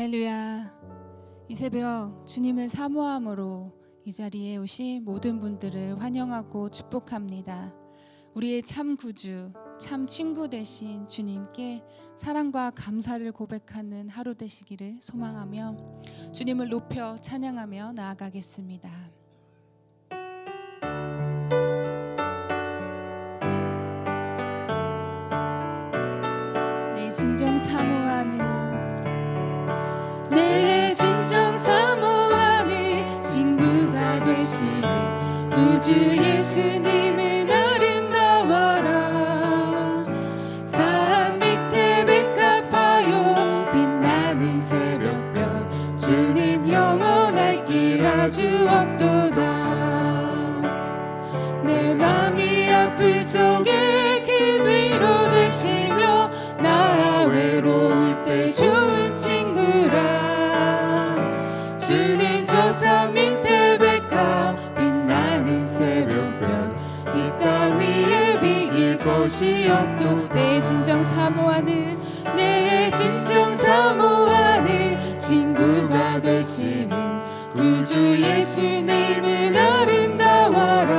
할렐루야. 이 새벽 주님을 사모함으로 이 자리에 오신 모든 분들을 환영하고 축복합니다. 우리의 참 구주, 참 친구 되신 주님께 사랑과 감사를 고백하는 하루 되시기를 소망하며 주님을 높여 찬양하며 나아가겠습니다. 내 진정 사모하는 내 진정 사모하는 친구가 되시는 구주 예수님은 아름다워라. 산 밑에 백합하여 빛나는 새벽별 주님 영원할 길 아주 없도다. 내 맘이 아플 적에 큰 위로 되시며 나 외로울 때 좋은 친구라. 주는 저 산 밑에 백합 빛나는 새벽별 이 땅 위에 비길 곳이 없도. 내 진정 사모하는 내 진정 사모하는 친구가 되시는 구주 예수님은 아름다워라.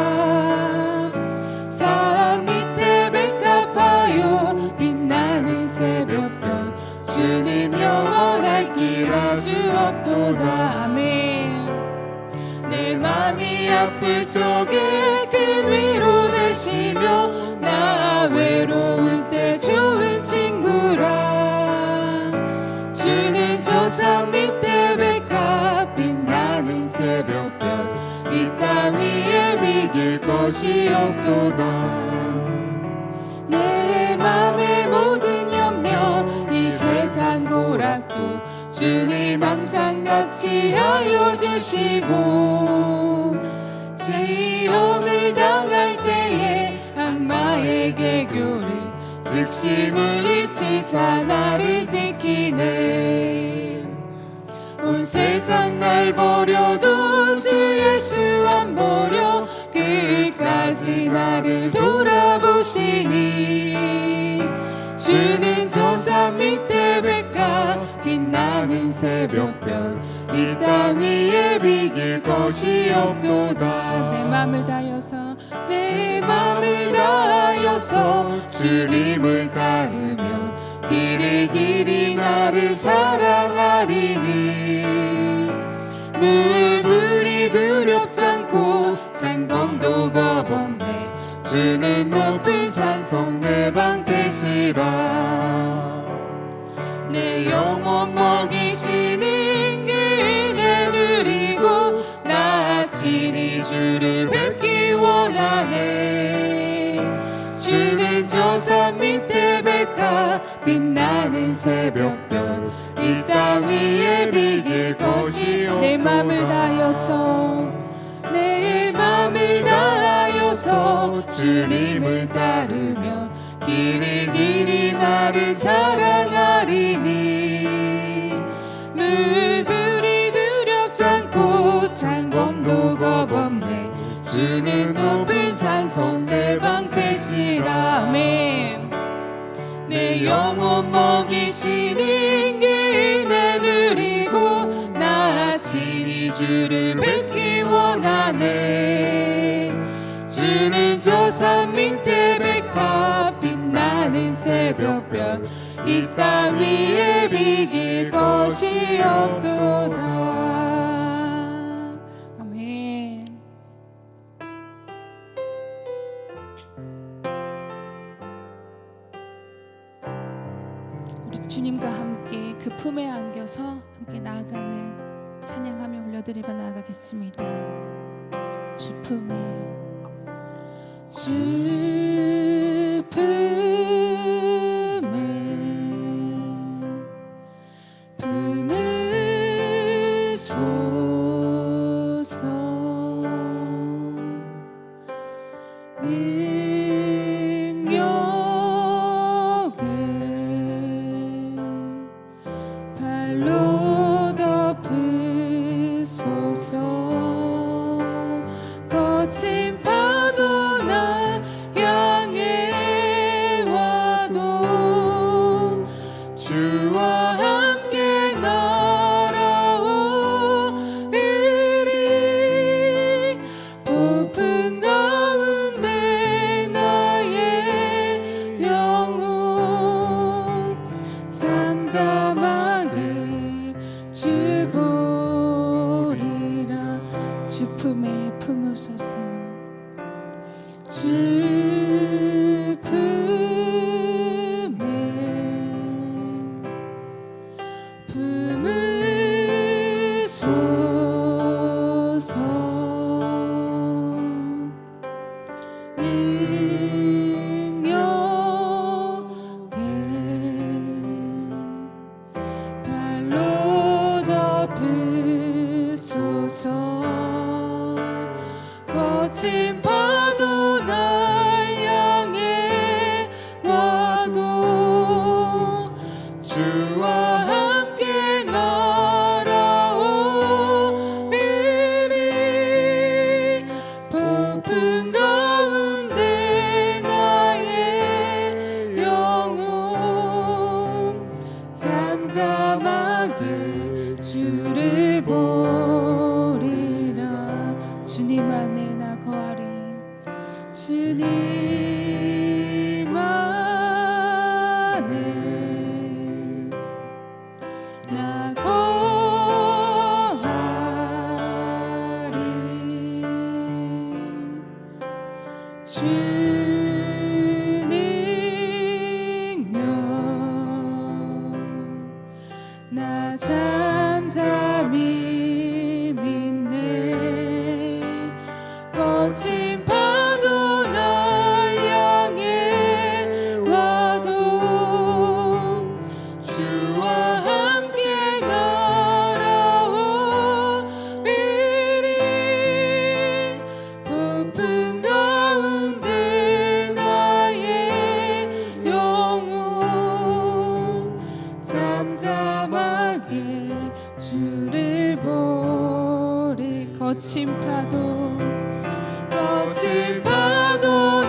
산 밑에 백합하여 빛나는 새벽별 주님 영원할 길 아주 없도다. 아멘. 내 맘이 아플 적에 큰 위로 되시며 나 외로울 때 좋은 친구라. 주는 저 산 밑에 백합 빛나는 새벽별 이 땅 위에 비길 것이 없도다. 내 맘의 모든 염려 이 세상 고락도 주님 항상 같이 하여 주시고 시험을 당할 때에 악마에게 교를 즉시 물리치사 나를 지키네. 온 세상 날 버려도 주 예수 안 버려 끝까지 나를 돌아보시니. 주는 저 산 밑에 백합 빛나는 새벽별 이 땅 위에 비길 것이 없도다. 내 맘을 다하여서 내 맘을 다하여서 주님을 따르며 길이 나를 사랑하리니. 물불이 두렵지 않고 장검도 겁없네. 주는 높은 산성 내 방 되시라. 내 영혼 먹이시는 그 은혜 누리고 나 친히 주를 뵙기 원하네. 주는 저 산 밑에 백합 빛나는 새벽별 이 땅 위에 비길 것이 없도다. 내 맘을 다하여서 내 맘을 다하여서 주님을 따르며 길이 나를 사랑하리니. 물불이 두렵지 않고 장검도 겁없네. 주는 높은 산성 내 방패시라. 아멘. 내 영혼 먹이시는 그 은혜 누리고 나 친히 주를 뵙기 원하네. 주는 저 산 밑에 백합 빛나는 새벽별 이 땅 위에 비길 것이 없도다. 아멘. 우리 주님과 함께 그 품에 안겨서 함께 나아가는 찬양하며 올려드리며 나아가겠습니다. 주 품에 주 품에 품으소서. 능력을 발로 덮으소서. 거친 파도 나 향해 와 잠잠히 믿네. 거친 파도 날 향해 와도 주와 함께 날아오리니. 폭풍 가운데 나의 영혼 잠잠하게 주를 보리. 거친 파도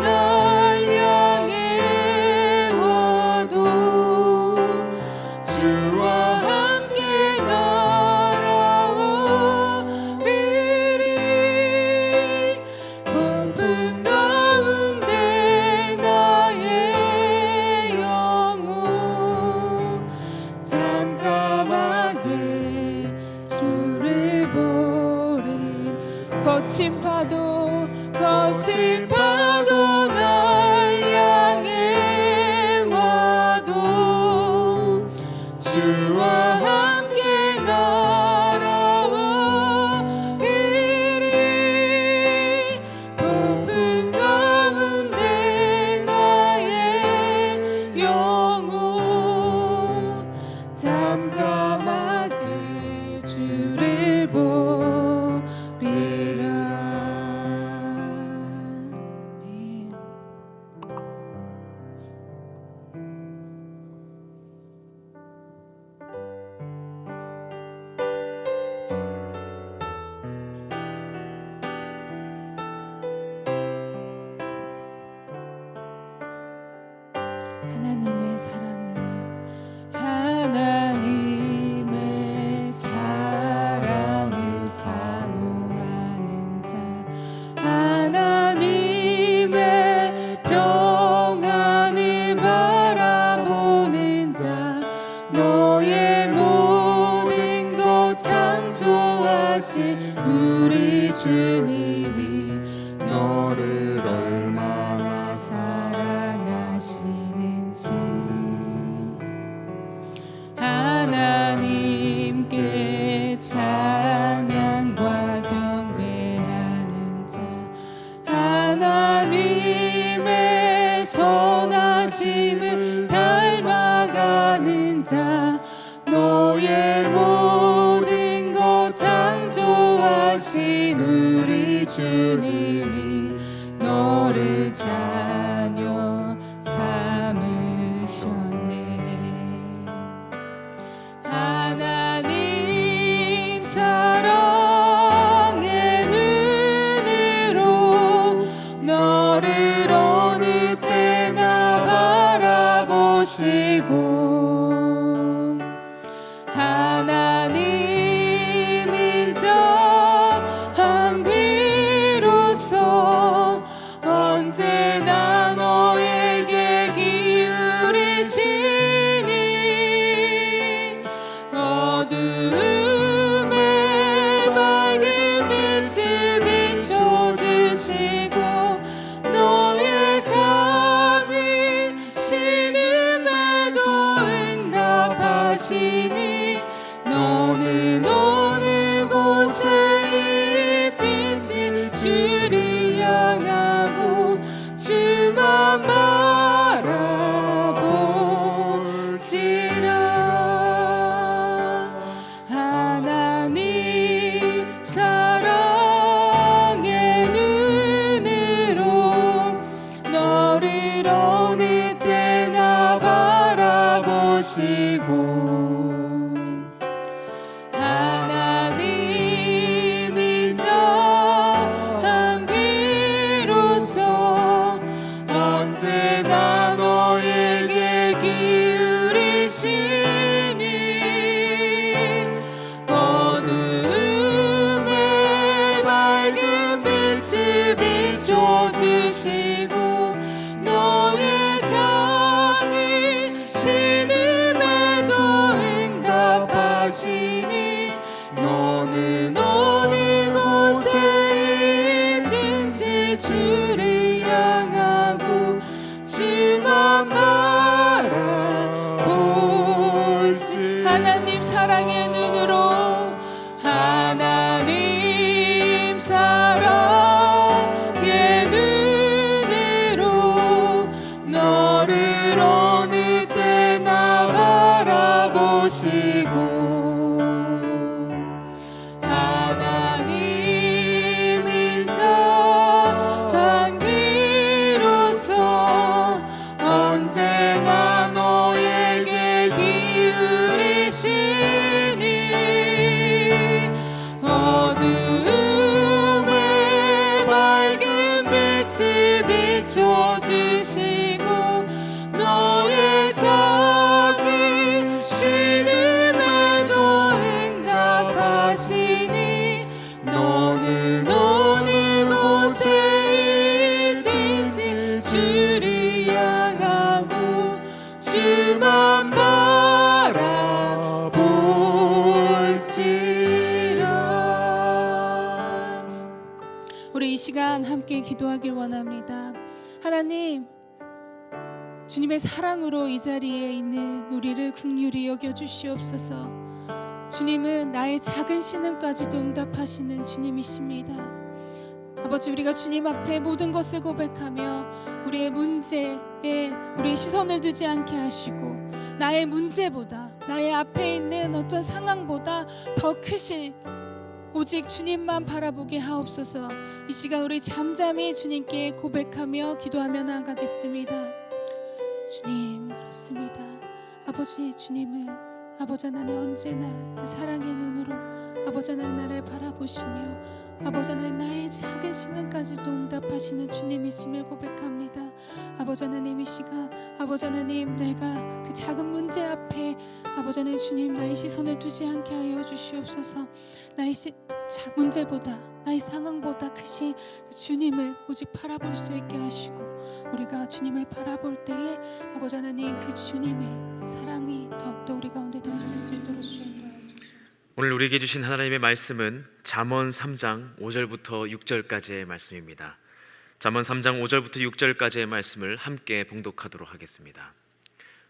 날 향해 와도 주와 함께 날아오리니. 폭풍 가운데 나의 영혼 잠잠하게 주를 보리. 거친 파도 날 향해 와도 주와 함께 날아오리니. 폭풍 가운데 나의 영혼 잠잠하게 주를 보리라. 하나님의 사랑은 사모하는 자, 하나님의 평안을 바라보는 자, 너의 모든 것 창조하신 우리 주님이 너를 얼마나 사랑하시는지. 하나님께 찬양과 경배하는 자, 하나님의 선하심을 닮아가는 자, 너의 모든 것 창조하신 우리 주님이 너를 자녀 삼으셨네. 하나님 사랑의 눈으로 너를 어느 때나 바라보시고, 하나님 인자한 귀로서 언제나 너에게 기울이시니. 어두움에 밝은 빛을 비춰주시고 너의 작은 신음에도 응답하시니. 너는 어느 곳에 있든지 주를 향하고 주만 바라보시라. 하나님 사랑의 눈으로 너를 어느 때나 바라보시고, 하나님 인자한 귀로서 언제나 너에게 기울이시니. 어두움에 밝은 빛을 비춰주시고 너의 작은 신음에도 주님 사랑의 눈으로 하나님 사랑의 눈으로 너를 어느 때나 바라보시고 하나님 인자한 귀로서 언제나 너에게 기울이시니 어두움에 밝은 빛을 비춰주시고 너의 작은 신음에도 응답하시니 너는 어느 곳에 있든지 주를 향하고 주만 바라볼지라. 우리 이 시간 함께 기도하길 원합니다. 하나님, 주님의 사랑으로 이 자리에 있는 우리를 긍휼히 여겨주시옵소서. 주님은 나의 작은 신음까지도 응답하시는 주님이십니다. 아버지, 우리가 주님 앞에 모든 것을 고백하며 우리의 문제에 우리의 시선을 두지 않게 하시고 나의 문제보다 나의 앞에 있는 어떤 상황보다 더 크신 오직 주님만 바라보게 하옵소서. 이 시간 우리 잠잠히 주님께 고백하며 기도하며 나아가겠습니다. 주님, 그렇습니다. 아버지, 주님은 아버지 하나님 언제나 그 사랑의 눈으로 아버지 하나님 나를 바라보시며 아버지 하나님 나의 작은 신음까지도 응답하시는 주님이심을 고백합니다. 아버지 하나님, 이 시간 아버지 하나님 내가 그 작은 문제 앞에 아버지 하나님 주님 나의 시선을 두지 않게 하여 주시옵소서. 나의 문제보다 나의 상황보다 크신 그 주님을 오직 바라볼 수 있게 하시고 우리가 주님을 바라볼 때에 아버지 하나님 그 주님의 사랑이 더욱더 우리 가운데 더 있을 수 있도록 주님 도와주시옵소서. 오늘 우리에게 주신 하나님의 말씀은 잠언 3장 5절부터 6절까지의 말씀입니다. 잠언 3장 5절부터 6절까지의 말씀을 함께 봉독하도록 하겠습니다.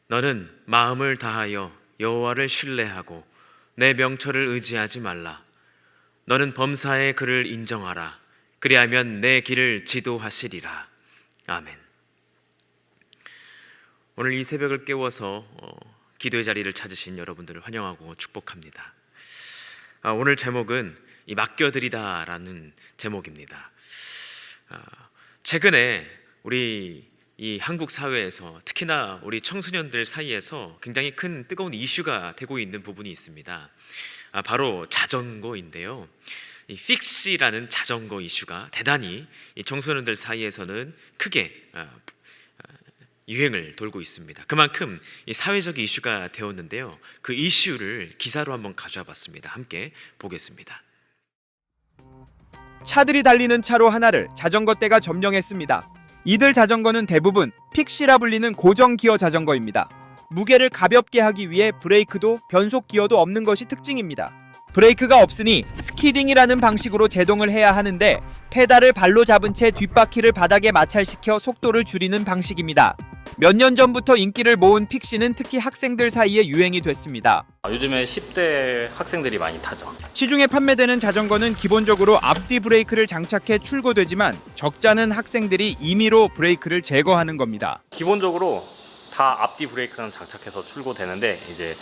너는 마음을 다하여 여호와를 신뢰하고 내 명철을 의지하지 말라. 너는 범사의 그를 인정하라. 그리하면 내 길을 지도하시리라. 아멘. 오늘 이 새벽을 깨워서 기도의 자리를 찾으신 여러분들을 환영하고 축복합니다. 오늘 제목은 이 맡겨드리다라는 제목입니다. 최근에 우리 이 한국 사회에서 특히나 우리 청소년들 사이에서 굉장히 큰 뜨거운 이슈가 되고 있는 부분이 있습니다. 바로 자전거인데요. 이 픽시라는 자전거 이슈가 대단히 이 청소년들 사이에서는 크게 유행을 돌고 있습니다. 그만큼 이 사회적 이슈가 되었는데요. 그 이슈를 기사로 한번 가져와 봤습니다. 함께 보겠습니다. 차들이 달리는 차로 하나를 자전거떼가 점령했습니다. 이들 자전거는 대부분 픽시라 불리는 고정 기어 자전거입니다. 무게를 가볍게 하기 위해 브레이크도 변속 기어도 없는 것이 특징입니다. 브레이크가 없으니 스키딩이라는 방식으로 제동을 해야 하는데 페달을 발로 잡은 채 뒷바퀴를 바닥에 마찰시켜 속도를 줄이는 방식입니다. 몇 년 전부터 인기를 모은 픽시는 특히 학생들 사이에 유행이 됐습니다. 요즘에 10대 학생들이 많이 타죠. 시중에 판매되는 자전거는 기본적으로 앞뒤 브레이크를 장착해 출고되지만 적잖은 학생들이 임의로 브레이크를 제거하는 겁니다. 기본적으로 다 앞뒤 브레이크는 장착해서 출고되는데 이제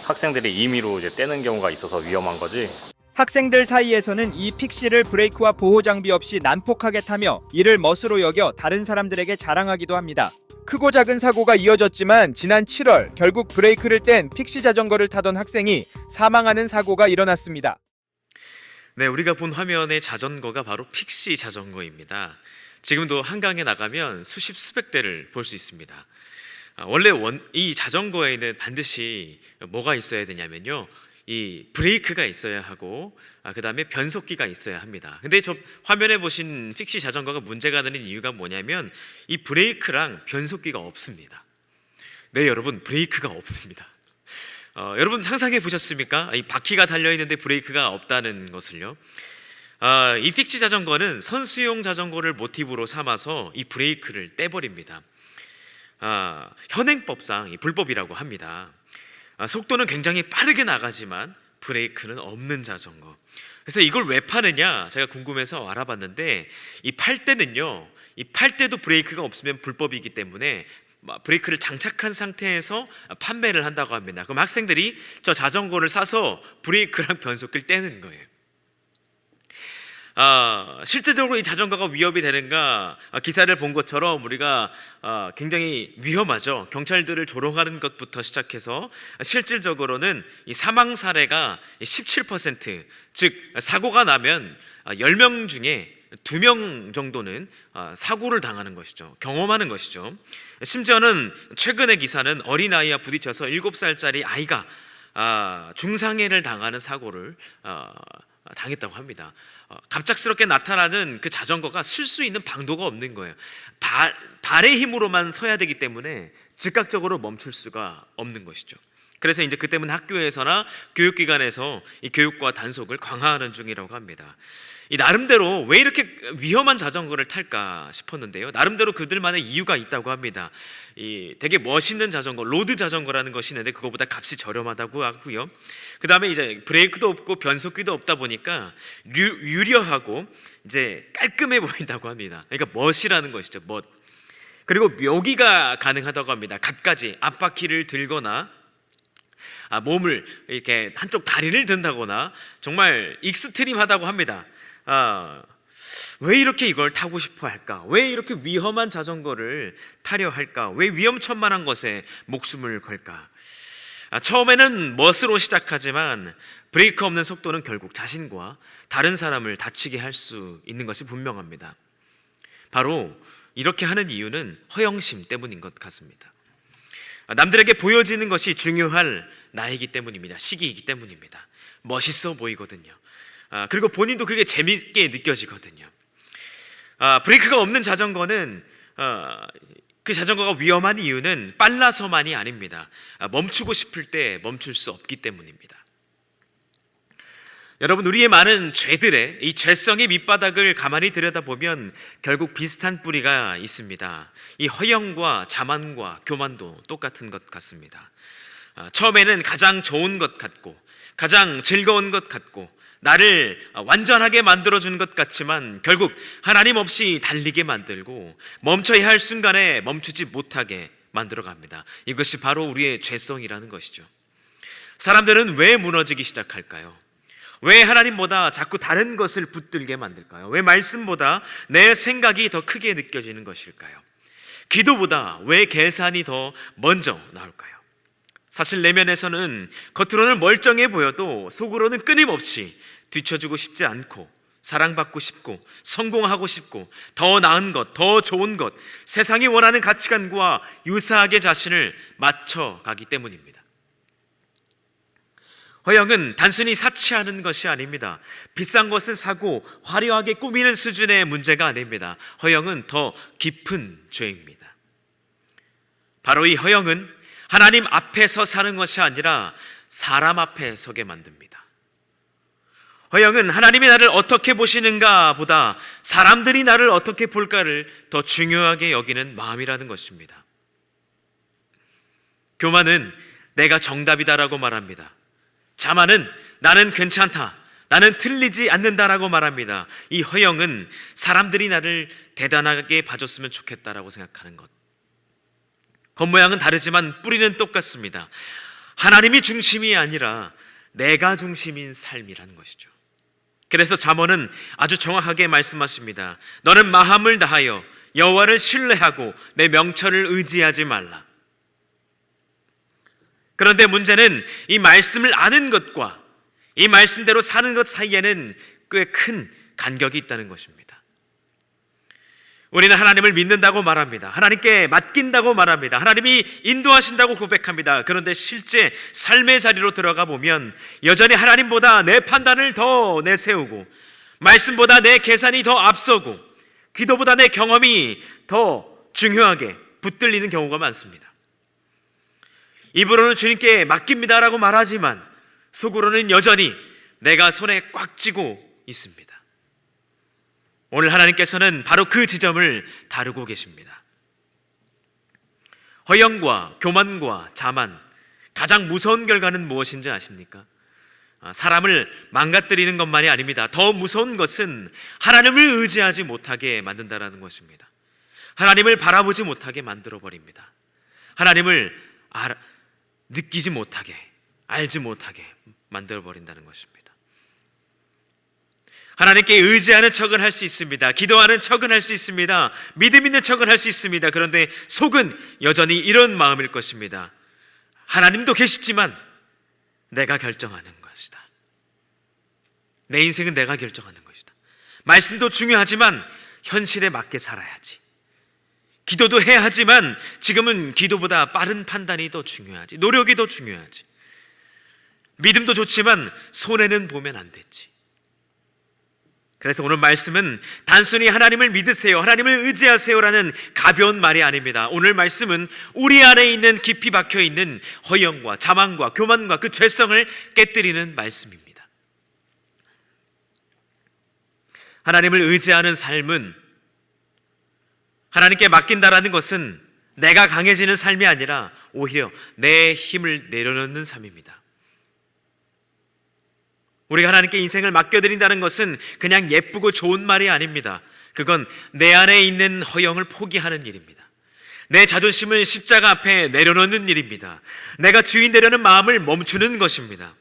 학생들이 임의로 이제 떼는 경우가 있어서 위험한 거지. 학생들 사이에서는 이 픽시를 브레이크와 보호 장비 없이 난폭하게 타며 이를 멋으로 여겨 다른 사람들에게 자랑하기도 합니다. 크고 작은 사고가 이어졌지만 지난 7월 결국 브레이크를 뗀 픽시 자전거를 타던 학생이 사망하는 사고가 일어났습니다. 네, 우리가 본 화면의 자전거가 바로 픽시 자전거입니다. 지금도 한강에 나가면 수십 수백 대를 볼 수 있습니다. 원래 이 자전거에는 반드시 뭐가 있어야 되냐면요, 이 브레이크가 있어야 하고 그 다음에 변속기가 있어야 합니다. 근데 저 화면에 보신 픽시 자전거가 문제가 되는 이유가 뭐냐면 이 브레이크랑 변속기가 없습니다. 네, 여러분, 브레이크가 없습니다. 여러분 상상해 보셨습니까? 이 바퀴가 달려있는데 브레이크가 없다는 것을요. 이 픽시 자전거는 선수용 자전거를 모티브로 삼아서 이 브레이크를 떼버립니다. 현행법상 불법이라고 합니다. 속도는 굉장히 빠르게 나가지만 브레이크는 없는 자전거. 그래서 이걸 왜 파느냐 제가 궁금해서 알아봤는데, 이 팔 때는요, 이 팔 때도 브레이크가 없으면 불법이기 때문에 브레이크를 장착한 상태에서 판매를 한다고 합니다. 그럼 학생들이 저 자전거를 사서 브레이크랑 변속기를 떼는 거예요. 실제적으로 이 자전거가 위협이 되는가, 기사를 본 것처럼 우리가 굉장히 위험하죠. 경찰들을 조롱하는 것부터 시작해서 실질적으로는 이 사망 사례가 17%, 즉 사고가 나면 10명 중에 2명 정도는 사고를 당하는 것이죠. 경험하는 것이죠. 심지어는 최근의 기사는 어린아이와 부딪혀서 7살짜리 아이가 중상해를 당하는 사고를 당했다고 합니다. 갑작스럽게 나타나는 그 자전거가 쓸 수 있는 방도가 없는 거예요. 발의 힘으로만 서야 되기 때문에 즉각적으로 멈출 수가 없는 것이죠. 그래서 이제 그 때문에 학교에서나 교육기관에서 이 교육과 단속을 강화하는 중이라고 합니다. 이 나름대로 왜 이렇게 위험한 자전거를 탈까 싶었는데요, 나름대로 그들만의 이유가 있다고 합니다. 이 되게 멋있는 자전거, 로드 자전거라는 것이 있는데 그거보다 값이 저렴하다고 하고요. 그 다음에 이제 브레이크도 없고 변속기도 없다 보니까 유려하고 이제 깔끔해 보인다고 합니다. 그러니까 멋이라는 것이죠, 멋. 그리고 묘기가 가능하다고 합니다. 갖가지 앞바퀴를 들거나 몸을 이렇게 한쪽 다리를 든다거나 정말 익스트림하다고 합니다. 왜 이렇게 이걸 타고 싶어 할까? 왜 이렇게 위험한 자전거를 타려 할까? 왜 위험천만한 것에 목숨을 걸까? 처음에는 멋으로 시작하지만 브레이크 없는 속도는 결국 자신과 다른 사람을 다치게 할 수 있는 것이 분명합니다. 바로 이렇게 하는 이유는 허영심 때문인 것 같습니다. 남들에게 보여지는 것이 중요할 나이기 때문입니다. 시기이기 때문입니다. 멋있어 보이거든요. 그리고 본인도 그게 재밌게 느껴지거든요. 브레이크가 없는 자전거는 그 자전거가 위험한 이유는 빨라서만이 아닙니다. 멈추고 싶을 때 멈출 수 없기 때문입니다. 여러분, 우리의 많은 죄들의 이 죄성의 밑바닥을 가만히 들여다보면 결국 비슷한 뿌리가 있습니다. 이 허영과 자만과 교만도 똑같은 것 같습니다. 처음에는 가장 좋은 것 같고 가장 즐거운 것 같고 나를 완전하게 만들어주는 것 같지만 결국 하나님 없이 달리게 만들고 멈춰야 할 순간에 멈추지 못하게 만들어갑니다. 이것이 바로 우리의 죄성이라는 것이죠. 사람들은 왜 무너지기 시작할까요? 왜 하나님보다 자꾸 다른 것을 붙들게 만들까요? 왜 말씀보다 내 생각이 더 크게 느껴지는 것일까요? 기도보다 왜 계산이 더 먼저 나올까요? 사실 내면에서는 겉으로는 멀쩡해 보여도 속으로는 끊임없이 뒤처지고 싶지 않고 사랑받고 싶고 성공하고 싶고 더 나은 것, 더 좋은 것, 세상이 원하는 가치관과 유사하게 자신을 맞춰가기 때문입니다. 허영은 단순히 사치하는 것이 아닙니다. 비싼 것을 사고 화려하게 꾸미는 수준의 문제가 아닙니다. 허영은 더 깊은 죄입니다. 바로 이 허영은 하나님 앞에서 사는 것이 아니라 사람 앞에 서게 만듭니다. 허영은 하나님이 나를 어떻게 보시는가 보다 사람들이 나를 어떻게 볼까를 더 중요하게 여기는 마음이라는 것입니다. 교만은 내가 정답이다라고 말합니다. 자만은 나는 괜찮다, 나는 틀리지 않는다라고 말합니다. 이 허영은 사람들이 나를 대단하게 봐줬으면 좋겠다라고 생각하는 것. 겉모양은 다르지만 뿌리는 똑같습니다. 하나님이 중심이 아니라 내가 중심인 삶이라는 것이죠. 그래서 잠언은 아주 정확하게 말씀하십니다. 너는 마음을 다하여 여호와를 신뢰하고 내 명철을 의지하지 말라. 그런데 문제는 이 말씀을 아는 것과 이 말씀대로 사는 것 사이에는 꽤 큰 간격이 있다는 것입니다. 우리는 하나님을 믿는다고 말합니다. 하나님께 맡긴다고 말합니다. 하나님이 인도하신다고 고백합니다. 그런데 실제 삶의 자리로 들어가 보면 여전히 하나님보다 내 판단을 더 내세우고 말씀보다 내 계산이 더 앞서고 기도보다 내 경험이 더 중요하게 붙들리는 경우가 많습니다. 입으로는 주님께 맡깁니다라고 말하지만 속으로는 여전히 내가 손에 꽉 쥐고 있습니다. 오늘 하나님께서는 바로 그 지점을 다루고 계십니다. 허영과 교만과 자만, 가장 무서운 결과는 무엇인지 아십니까? 사람을 망가뜨리는 것만이 아닙니다. 더 무서운 것은 하나님을 의지하지 못하게 만든다라는 것입니다. 하나님을 바라보지 못하게 만들어버립니다. 하나님을 느끼지 못하게, 알지 못하게 만들어버린다는 것입니다. 하나님께 의지하는 척은 할 수 있습니다. 기도하는 척은 할 수 있습니다. 믿음 있는 척은 할 수 있습니다. 그런데 속은 여전히 이런 마음일 것입니다. 하나님도 계시지만 내가 결정하는 것이다. 내 인생은 내가 결정하는 것이다. 말씀도 중요하지만 현실에 맞게 살아야지. 기도도 해야 하지만 지금은 기도보다 빠른 판단이 더 중요하지. 노력이 더 중요하지. 믿음도 좋지만 손해는 보면 안 되지. 그래서 오늘 말씀은 단순히 하나님을 믿으세요, 하나님을 의지하세요라는 가벼운 말이 아닙니다. 오늘 말씀은 우리 안에 있는 깊이 박혀있는 허영과 자만과 교만과 그 죄성을 깨뜨리는 말씀입니다. 하나님을 의지하는 삶은, 하나님께 맡긴다라는 것은 내가 강해지는 삶이 아니라 오히려 내 힘을 내려놓는 삶입니다. 우리가 하나님께 인생을 맡겨드린다는 것은 그냥 예쁘고 좋은 말이 아닙니다. 그건 내 안에 있는 허영을 포기하는 일입니다. 내 자존심을 십자가 앞에 내려놓는 일입니다. 내가 주인 되려는 마음을 멈추는 것입니다.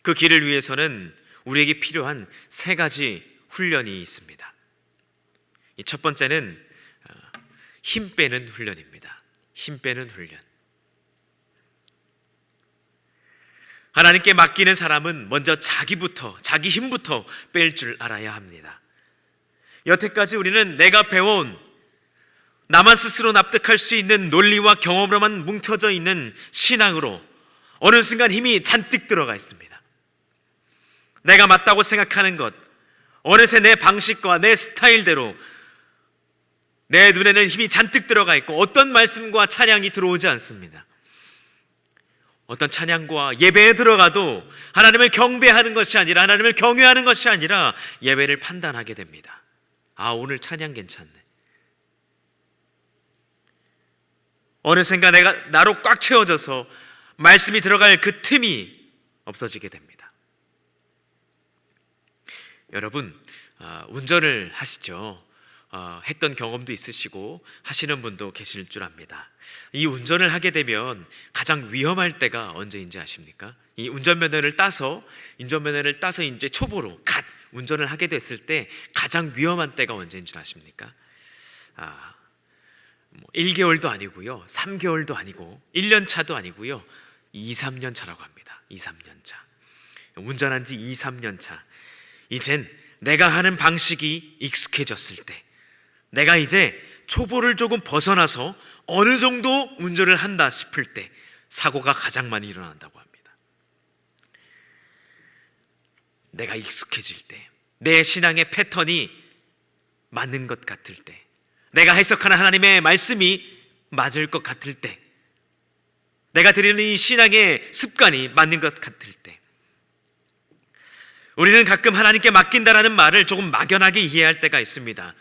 그 길을 위해서는 우리에게 필요한 3가지 훈련이 있습니다. 이 첫 번째는 힘 빼는 훈련입니다. 힘 빼는 훈련. 하나님께 맡기는 사람은 먼저 자기 힘부터 뺄 줄 알아야 합니다. 여태까지 우리는 내가 배워온, 나만 스스로 납득할 수 있는 논리와 경험으로만 뭉쳐져 있는 신앙으로 어느 순간 힘이 잔뜩 들어가 있습니다. 내가 맞다고 생각하는 것, 어느새 내 방식과 내 스타일대로 내 눈에는 힘이 잔뜩 들어가 있고 어떤 말씀과 찬양이 들어오지 않습니다. 어떤 찬양과 예배에 들어가도 하나님을 경배하는 것이 아니라, 하나님을 경외하는 것이 아니라 예배를 판단하게 됩니다. 오늘 찬양 괜찮네. 어느샌가 내가 나로 꽉 채워져서 말씀이 들어갈 그 틈이 없어지게 됩니다. 여러분, 운전을 하시죠. 했던 경험도 있으시고 하시는 분도 계실 줄 압니다. 이 운전을 하게 되면 가장 위험할 때가 언제인지 아십니까? 이 운전면허를 따서 이제 초보로 갓 운전을 하게 됐을 때 가장 위험한 때가 언제인 줄 아십니까? 1개월도 아니고요, 3개월도 아니고 1년 차도 아니고요, 2, 3년 차라고 합니다. 2, 3년 차. 운전한 지 2, 3년 차. 이젠 내가 하는 방식이 익숙해졌을 때, 내가 이제 초보를 조금 벗어나서 어느 정도 운전을 한다 싶을 때 사고가 가장 많이 일어난다고 합니다. 내가 익숙해질 때, 내 신앙의 패턴이 맞는 것 같을 때, 내가 해석하는 하나님의 말씀이 맞을 것 같을 때, 내가 드리는 이 신앙의 습관이 맞는 것 같을 때, 우리는 가끔 하나님께 맡긴다라는 말을 조금 막연하게 이해할 때가 있습니다.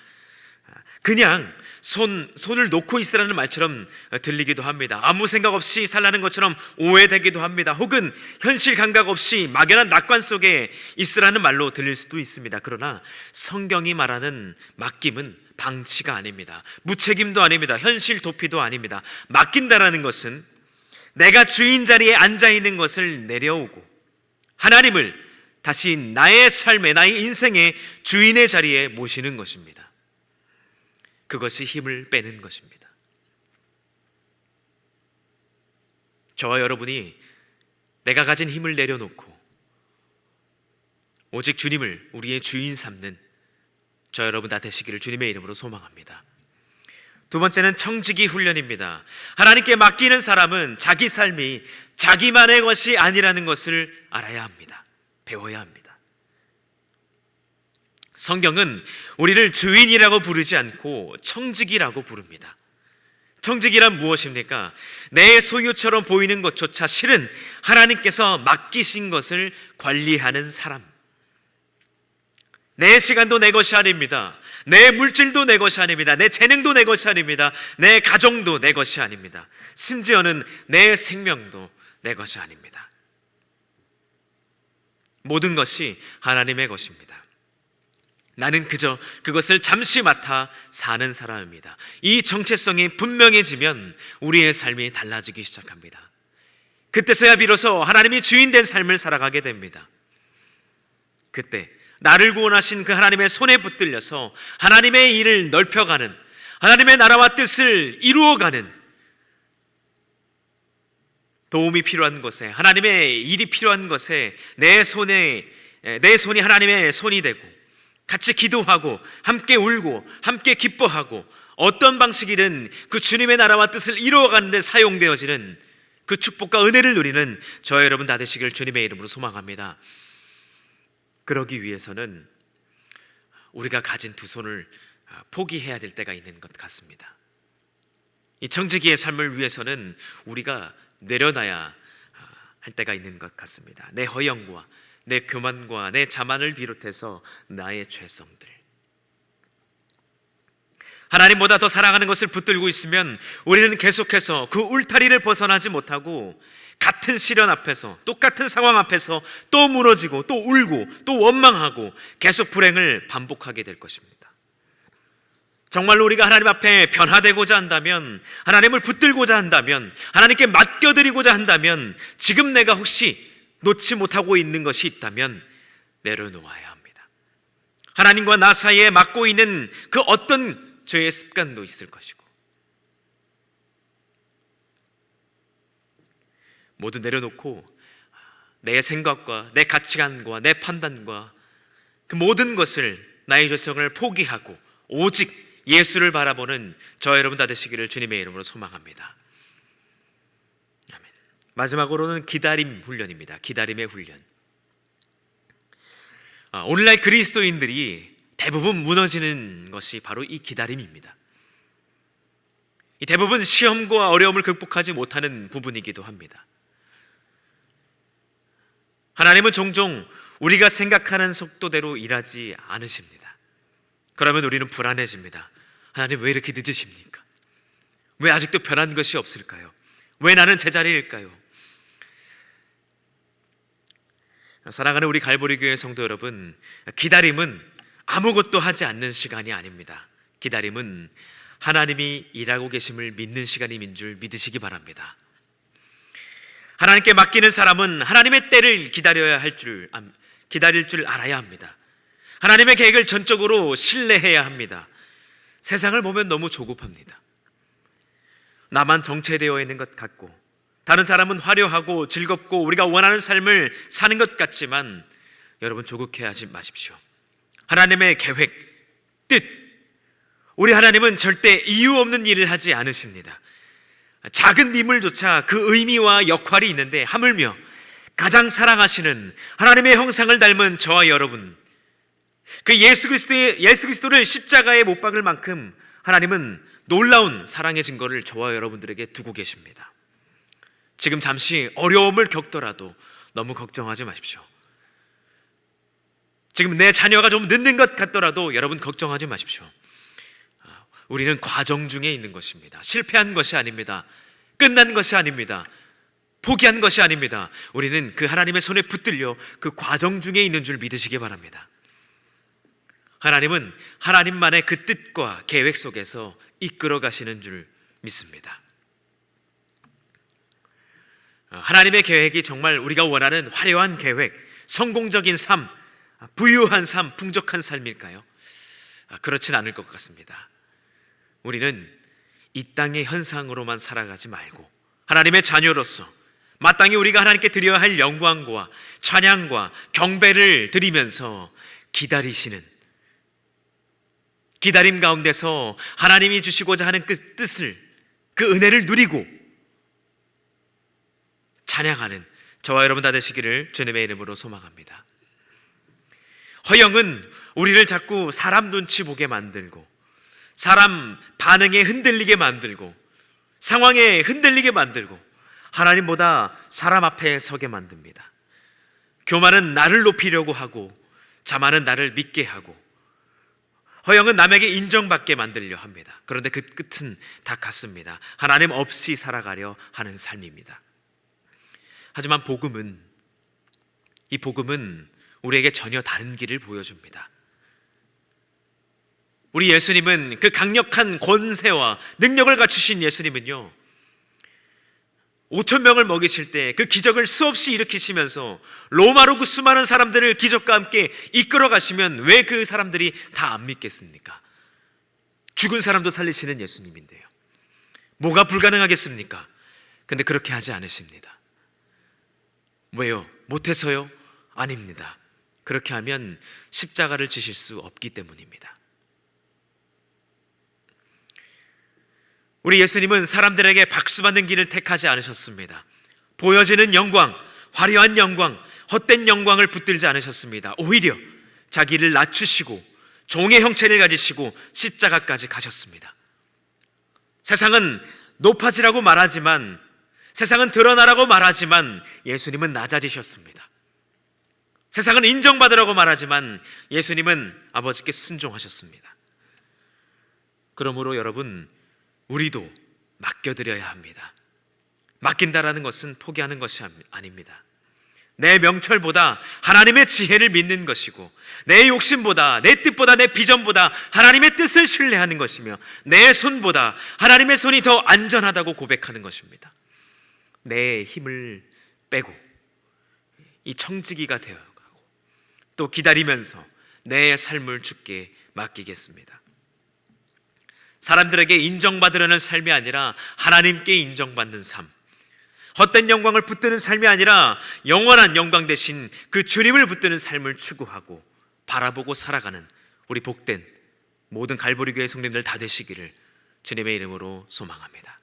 그냥 손을 놓고 있으라는 말처럼 들리기도 합니다. 아무 생각 없이 살라는 것처럼 오해되기도 합니다. 혹은 현실 감각 없이 막연한 낙관 속에 있으라는 말로 들릴 수도 있습니다. 그러나 성경이 말하는 맡김은 방치가 아닙니다. 무책임도 아닙니다. 현실 도피도 아닙니다. 맡긴다라는 것은 내가 주인 자리에 앉아 있는 것을 내려오고 하나님을 다시 나의 삶에, 나의 인생의 주인의 자리에 모시는 것입니다. 그것이 힘을 빼는 것입니다. 저와 여러분이 내가 가진 힘을 내려놓고 오직 주님을 우리의 주인 삼는 저 여러분 다 되시기를 주님의 이름으로 소망합니다. 두 번째는 청지기 훈련입니다. 하나님께 맡기는 사람은 자기 삶이 자기만의 것이 아니라는 것을 알아야 합니다. 배워야 합니다. 성경은 우리를 주인이라고 부르지 않고 청지기라고 부릅니다. 청지기란 무엇입니까? 내 소유처럼 보이는 것조차 실은 하나님께서 맡기신 것을 관리하는 사람. 내 시간도 내 것이 아닙니다. 내 물질도 내 것이 아닙니다. 내 재능도 내 것이 아닙니다. 내 가정도 내 것이 아닙니다. 심지어는 내 생명도 내 것이 아닙니다. 모든 것이 하나님의 것입니다. 나는 그저 그것을 잠시 맡아 사는 사람입니다. 이 정체성이 분명해지면 우리의 삶이 달라지기 시작합니다. 그때서야 비로소 하나님이 주인 된 삶을 살아가게 됩니다. 그때 나를 구원하신 그 하나님의 손에 붙들려서 하나님의 일을 넓혀가는, 하나님의 나라와 뜻을 이루어가는, 도움이 필요한 곳에, 하나님의 일이 필요한 곳에 내 손이 하나님의 손이 되고, 같이 기도하고 함께 울고 함께 기뻐하고, 어떤 방식이든 그 주님의 나라와 뜻을 이루어가는 데 사용되어지는 그 축복과 은혜를 누리는 저와 여러분 다 되시길 주님의 이름으로 소망합니다. 그러기 위해서는 우리가 가진 두 손을 포기해야 될 때가 있는 것 같습니다. 이 청지기의 삶을 위해서는 우리가 내려놔야 할 때가 있는 것 같습니다. 내 허영과 내 교만과 내 자만을 비롯해서 나의 죄성들, 하나님보다 더 사랑하는 것을 붙들고 있으면 우리는 계속해서 그 울타리를 벗어나지 못하고 같은 시련 앞에서, 똑같은 상황 앞에서 또 무너지고 또 울고 또 원망하고 계속 불행을 반복하게 될 것입니다. 정말로 우리가 하나님 앞에 변화되고자 한다면, 하나님을 붙들고자 한다면, 하나님께 맡겨드리고자 한다면, 지금 내가 혹시 놓지 못하고 있는 것이 있다면 내려놓아야 합니다. 하나님과 나 사이에 맡고 있는 그 어떤 죄의 습관도 있을 것이고, 모두 내려놓고 내 생각과 내 가치관과 내 판단과 그 모든 것을, 나의 죄성을 포기하고 오직 예수를 바라보는 저와 여러분 다 되시기를 주님의 이름으로 소망합니다. 아멘. 마지막으로는 기다림 훈련입니다. 기다림의 훈련. 오늘날 그리스도인들이 대부분 무너지는 것이 바로 이 기다림입니다. 이 대부분 시험과 어려움을 극복하지 못하는 부분이기도 합니다. 하나님은 종종 우리가 생각하는 속도대로 일하지 않으십니다. 그러면 우리는 불안해집니다. 하나님, 왜 이렇게 늦으십니까? 왜 아직도 변한 것이 없을까요? 왜 나는 제자리일까요? 사랑하는 우리 갈보리 교회 성도 여러분, 기다림은 아무것도 하지 않는 시간이 아닙니다. 기다림은 하나님이 일하고 계심을 믿는 시간인 줄 믿으시기 바랍니다. 하나님께 맡기는 사람은 하나님의 때를 기다릴 줄 알아야 합니다. 하나님의 계획을 전적으로 신뢰해야 합니다. 세상을 보면 너무 조급합니다. 나만 정체되어 있는 것 같고, 다른 사람은 화려하고 즐겁고 우리가 원하는 삶을 사는 것 같지만, 여러분 조급해하지 마십시오. 하나님의 계획, 뜻, 우리 하나님은 절대 이유 없는 일을 하지 않으십니다. 작은 미물조차 그 의미와 역할이 있는데, 하물며 가장 사랑하시는 하나님의 형상을 닮은 저와 여러분, 그 예수 그리스도를 십자가에 못 박을 만큼 하나님은 놀라운 사랑의 증거를 저와 여러분들에게 두고 계십니다. 지금 잠시 어려움을 겪더라도 너무 걱정하지 마십시오. 지금 내 자녀가 좀 늦는 것 같더라도 여러분 걱정하지 마십시오. 우리는 과정 중에 있는 것입니다. 실패한 것이 아닙니다. 끝난 것이 아닙니다. 포기한 것이 아닙니다. 우리는 그 하나님의 손에 붙들려 그 과정 중에 있는 줄 믿으시기 바랍니다. 하나님은 하나님만의 그 뜻과 계획 속에서 이끌어 가시는 줄 믿습니다. 하나님의 계획이 정말 우리가 원하는 화려한 계획, 성공적인 삶, 부유한 삶, 풍족한 삶일까요? 그렇진 않을 것 같습니다. 우리는 이 땅의 현상으로만 살아가지 말고 하나님의 자녀로서 마땅히 우리가 하나님께 드려야 할 영광과 찬양과 경배를 드리면서 기다림 가운데서 하나님이 주시고자 하는 그 뜻을, 그 은혜를 누리고 찬양하는 저와 여러분 다 되시기를 주님의 이름으로 소망합니다. 허영은 우리를 자꾸 사람 눈치 보게 만들고, 사람 반응에 흔들리게 만들고, 상황에 흔들리게 만들고, 하나님보다 사람 앞에 서게 만듭니다. 교만은 나를 높이려고 하고, 자만은 나를 믿게 하고, 허영은 남에게 인정받게 만들려 합니다. 그런데 그 끝은 다 같습니다. 하나님 없이 살아가려 하는 삶입니다. 하지만 이 복음은 우리에게 전혀 다른 길을 보여줍니다. 우리 예수님은, 그 강력한 권세와 능력을 갖추신 예수님은요, 5천 명을 먹이실 때 그 기적을 수없이 일으키시면서 로마로 그 수많은 사람들을 기적과 함께 이끌어 가시면 왜 그 사람들이 다 안 믿겠습니까? 죽은 사람도 살리시는 예수님인데요. 뭐가 불가능하겠습니까? 근데 그렇게 하지 않으십니다. 왜요? 못해서요? 아닙니다. 그렇게 하면 십자가를 지실 수 없기 때문입니다. 우리 예수님은 사람들에게 박수받는 길을 택하지 않으셨습니다. 보여지는 영광, 화려한 영광, 헛된 영광을 붙들지 않으셨습니다. 오히려 자기를 낮추시고 종의 형체를 가지시고 십자가까지 가셨습니다. 세상은 높아지라고 말하지만, 세상은 드러나라고 말하지만 예수님은 낮아지셨습니다. 세상은 인정받으라고 말하지만 예수님은 아버지께 순종하셨습니다. 그러므로 여러분, 우리도 맡겨드려야 합니다. 맡긴다라는 것은 포기하는 것이 아닙니다. 내 명철보다 하나님의 지혜를 믿는 것이고, 내 욕심보다, 내 뜻보다, 내 비전보다 하나님의 뜻을 신뢰하는 것이며, 내 손보다 하나님의 손이 더 안전하다고 고백하는 것입니다. 내 힘을 빼고 이 청지기가 되어가고 또 기다리면서 내 삶을 주께 맡기겠습니다. 사람들에게 인정받으려는 삶이 아니라 하나님께 인정받는 삶, 헛된 영광을 붙드는 삶이 아니라 영원한 영광 대신 그 주님을 붙드는 삶을 추구하고 바라보고 살아가는 우리 복된 모든 갈보리 교회 성도님들 다 되시기를 주님의 이름으로 소망합니다.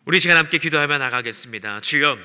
우리 시간 함께 기도하며 나가겠습니다. 주여,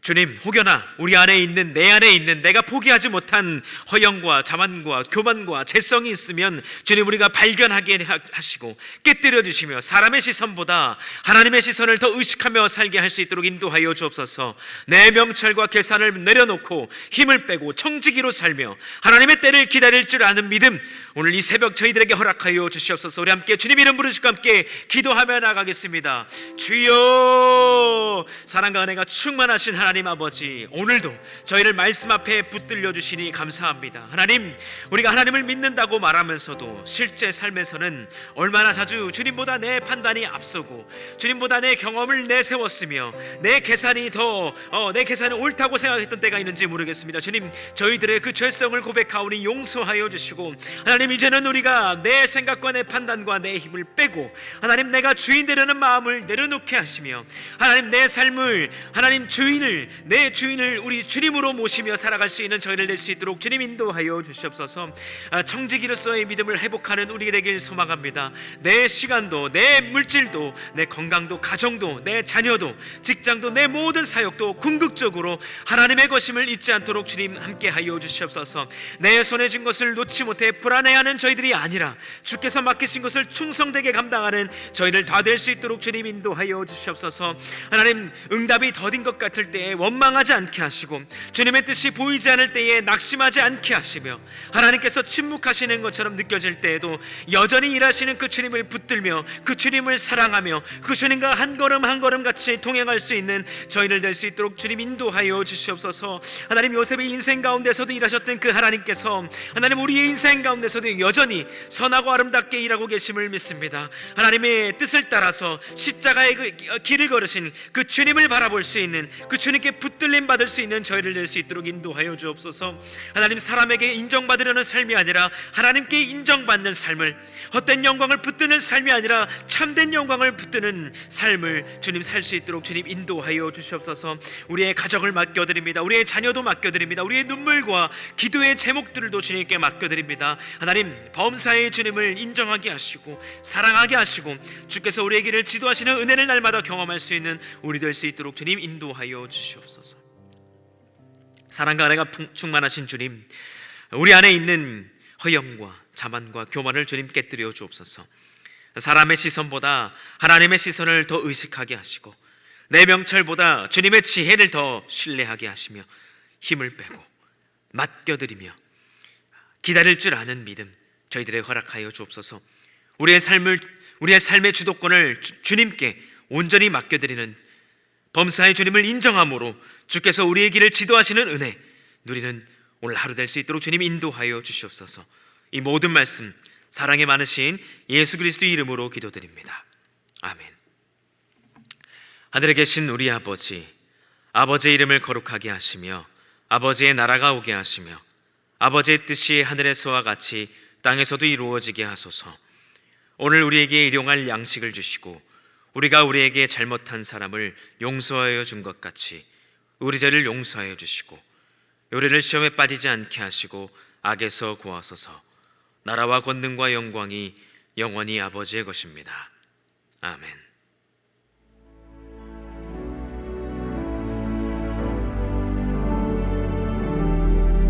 주님, 혹여나 우리 안에 있는, 내 안에 있는 내가 포기하지 못한 허영과 자만과 교만과 재성이 있으면 주님, 우리가 발견하게 하시고 깨뜨려 주시며 사람의 시선보다 하나님의 시선을 더 의식하며 살게 할 수 있도록 인도하여 주옵소서. 내 명철과 계산을 내려놓고 힘을 빼고 청지기로 살며 하나님의 때를 기다릴 줄 아는 믿음, 오늘 이 새벽 저희들에게 허락하여 주시옵소서. 우리 함께 주님 이름 부르시고 함께 기도하며 나가겠습니다. 주여, 사랑과 은혜가 충만하신 하나님 아버지, 오늘도 저희를 말씀 앞에 붙들려 주시니 감사합니다. 하나님, 우리가 하나님을 믿는다고 말하면서도 실제 삶에서는 얼마나 자주 주님보다 내 판단이 앞서고 주님보다 내 경험을 내세웠으며 내 계산이 옳다고 생각했던 때가 있는지 모르겠습니다. 주님, 저희들의 그 죄성을 고백하오니 용서하여 주시고, 하나님, 이제는 우리가 내 생각과 내 판단과 내 힘을 빼고 하나님, 내가 주인 되려는 마음을 내려놓게 하시며 하나님, 내 삶을, 하나님 내 주인을 우리 주님으로 모시며 살아갈 수 있는 저희를 낼 수 있도록 주님 인도하여 주시옵소서. 청지기로서의 믿음을 회복하는 우리 되길 소망합니다. 내 시간도, 내 물질도, 내 건강도, 가정도, 내 자녀도, 직장도, 내 모든 사역도 궁극적으로 하나님의 것임을 잊지 않도록 주님 함께하여 주시옵소서. 내 손에 준 것을 놓지 못해 불안해하는 저희들이 아니라 주께서 맡기신 것을 충성되게 감당하는 저희를 다 될 수 있도록 주님 인도하여 주시옵소서. 하나님, 응답이 더딘 것 같을 때에 원망하지 않게 하시고 주님의 뜻이 보이지 않을 때에 낙심하지 않게 하시며 하나님께서 침묵하시는 것처럼 느껴질 때에도 여전히 일하시는 그 주님을 붙들며 그 주님을 사랑하며 그 주님과 한 걸음 한 걸음 같이 동행할 수 있는 저희를 될 수 있도록 주님 인도하여 주시옵소서. 하나님, 요셉의 인생 가운데서도 일하셨던 그 하나님께서 하나님, 우리의 인생 가운데서도 여전히 선하고 아름답게 일하고 계심을 믿습니다. 하나님의 뜻을 따라서 십자가의 그 길을 걸으신 그 주님을 바라볼 수 있는, 그 주님께 붙들림 받을 수 있는 저희를 될 수 있도록 인도하여 주옵소서. 하나님, 사람에게 인정받으려는 삶이 아니라 하나님께 인정받는 삶을, 헛된 영광을 붙드는 삶이 아니라 참된 영광을 붙드는 삶을 주님 살 수 있도록 주님 인도하여 주시옵소서. 우리의 가정을 맡겨드립니다. 우리의 자녀도 맡겨드립니다. 우리의 눈물과 기도의 제목들도 주님께 맡겨드립니다. 하나님, 범사의 주님을 인정하게 하시고 사랑하게 하시고 주께서 우리의 길을 지도하시는 은혜를 날마다 경험할 수 있는 우리 될 수 있도록 주님 인도하여 주시옵소서. 사랑과 은혜가 충만하신 주님, 우리 안에 있는 허영과 자만과 교만을 주님 깨뜨려 주옵소서. 사람의 시선보다 하나님의 시선을 더 의식하게 하시고 내 명철보다 주님의 지혜를 더 신뢰하게 하시며 힘을 빼고 맡겨드리며 기다릴 줄 아는 믿음, 저희들의 허락하여 주옵소서. 우리의 삶의 주도권을 주님께 온전히 맡겨드리는 범사의 주님을 인정함으로 주께서 우리의 길을 지도하시는 은혜 누리는 오늘 하루 될 수 있도록 주님 인도하여 주시옵소서. 이 모든 말씀 사랑이 많으신 예수 그리스도의 이름으로 기도드립니다. 아멘. 하늘에 계신 우리 아버지, 아버지의 이름을 거룩하게 하시며 아버지의 나라가 오게 하시며 아버지의 뜻이 하늘에서와 같이 땅에서도 이루어지게 하소서. 오늘 우리에게 일용할 양식을 주시고 우리가 우리에게 잘못한 사람을 용서하여 준 것 같이 우리 죄를 용서하여 주시고 우리를 시험에 빠지지 않게 하시고 악에서 구하소서. 나라와 권능과 영광이 영원히 아버지의 것입니다. 아멘.